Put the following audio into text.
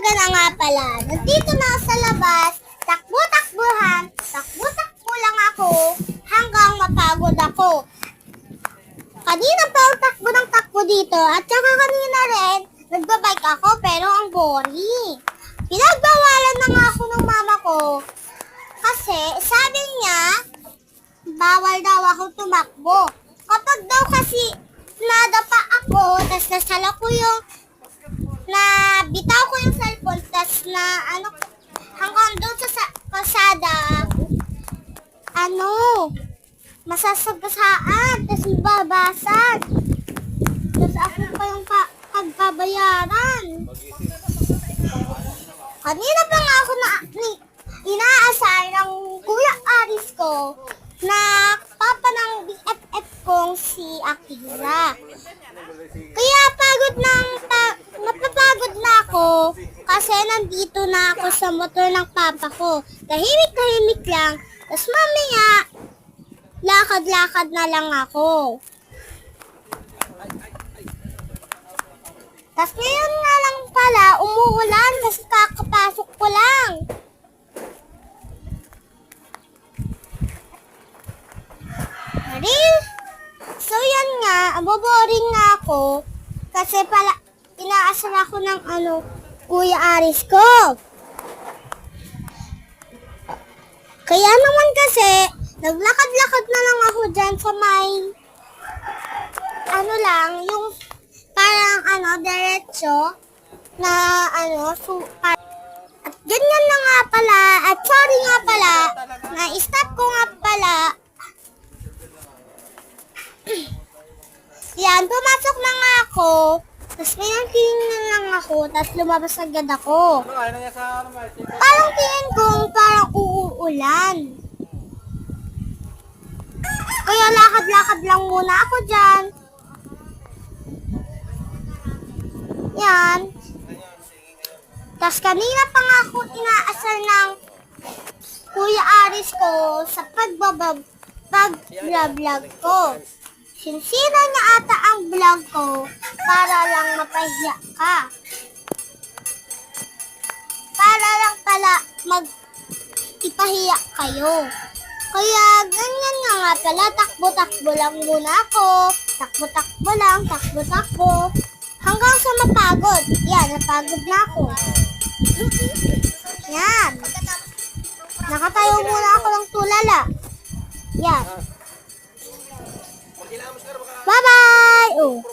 umaga na nga pala. Nandito na ako sa labas. Takbo-takbuhan. Takbo-takbo lang ako hanggang mapagod ako. Kanina pa ako takbo ng takbo dito at saka kanina rin nagbabike ako pero ang boring. Pinagbawalan na nga ako ng mama ko kasi sabi niya bawal daw ako tumakbo. Kapag daw kasi nadapa ako tas nasala ko yung bitaw ko yung cellphone tas hanggang doon sa kalsada masasagasaan tas babasag tas ako pa yung pagbabayaran. Kanina pa nga ako inaasar ng Kuya Aris ko na papa ng BFF kong si Akira. Kaya napapagod na ako kasi nandito na ako sa motor ng papa ko. Tahimik-tahimik lang. Tapos mamaya, lakad-lakad na lang ako. Tapos ngayon nga lang pala, umuulan kasi kakapasok ko lang. Real? So yan nga, boboring nga ako kasi pala inaasar ako ng Kuya Aris ko. Kaya naman kasi, naglakad-lakad na lang ako dyan sa may yung parang diretso na at ganyan na nga pala, at sorry nga pala, na-stop ko nga pala. Yan, pumasok na nga ako. Tapos tingin na lang ako. Tapos lumabas agad ako. Parang tingin ko parang uulan. Kaya lakad-lakad lang muna ako dyan. Yan. Tapos kanina pa nga ako inaasar ng Kuya Aris ko sa pag-vlog ko. Sinsira niya ata ang vlog ko para lang mapahiya ka. Para lang pala ipahiya kayo. Kaya ganyan nga pala, takbo-takbo lang muna ako. Takbo-takbo lang, takbo-takbo. Hanggang sa mapagod. Yan, napagod na ako. Yan. Nakatayo muna ako ng tulala. Yan. Bye-bye! Oh.